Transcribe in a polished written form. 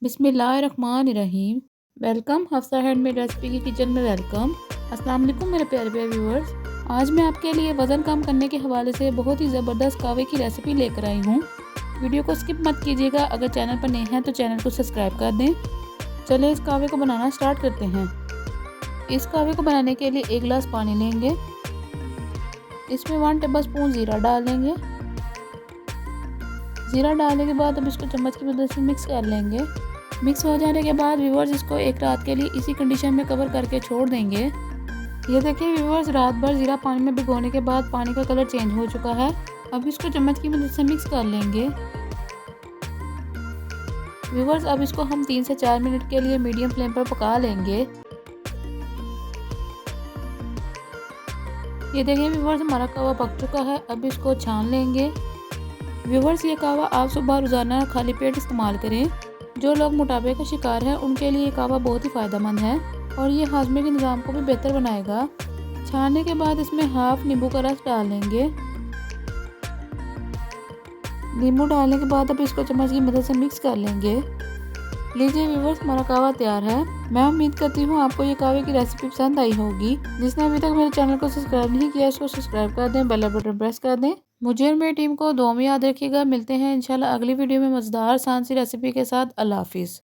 बिस्मिल्लाहिर्रहमानिर्रहीम। Welcome Hafsa handmade recipe की kitchen में वेलकम। अस्सलाम वालेकुम मेरे प्यारे प्यारे व्यूअर्स। आज मैं आपके लिए वज़न कम करने के हवाले से बहुत ही ज़बरदस्त कहवे की रेसिपी लेकर आई हूँ। वीडियो को स्किप मत कीजिएगा। अगर चैनल पर नए हैं तो चैनल को सब्सक्राइब कर दें। चलें इस कहवे को बनाना स्टार्ट करते हैं। इस कहवे को बनाने के लिए 1 गिलास पानी लेंगे। इसमें 1 टेबल स्पून ज़ीरा डाल लेंगे। ज़ीरा डालने के बाद अब इसको चम्मच की मदद से मिक्स कर लेंगे। मिक्स हो जाने के बाद व्यूअर्स इसको एक रात के लिए इसी कंडीशन में कवर करके छोड़ देंगे। ये देखिए व्यूअर्स, रात भर ज़ीरा पानी में भिगोने के बाद पानी का कलर चेंज हो चुका है। अब इसको चम्मच की मदद से मिक्स कर लेंगे। व्यूअर्स, अब इसको हम 3 से 4 मिनट के लिए मीडियम फ्लेम पर पका लेंगे। ये देखिए व्यूअर्स, हमारा कहवा पक चुका है। अब इसको छान लेंगे। व्यूअर्स, ये कहवा आप सुबह रोज़ाना खाली पेट इस्तेमाल करें। जो लोग मोटापे का शिकार हैं उनके लिए ये कहवा बहुत ही फ़ायदेमंद है और ये हाजमे के निज़ाम को भी बेहतर बनाएगा। छानने के बाद इसमें हाफ नींबू का रस डाल लेंगे। नींबू डालने के बाद अब इसको चम्मच की मदद से मिक्स कर लेंगे। लीजिए व्यूअर्स, हमारा कहवा तैयार है। मैं उम्मीद करती हूँ आपको ये कहवे की रेसिपी पसंद आई होगी। जिसने अभी तक मेरे चैनल को सब्सक्राइब नहीं किया उसको सब्सक्राइब कर दें, बेल बटन प्रेस कर दें। मुझे और मेरी टीम को दुआ में याद रखिएगा। मिलते हैं इंशाल्लाह अगली वीडियो में मज़ेदार आसान सी रेसिपी के साथ। अल्लाह हाफिज़।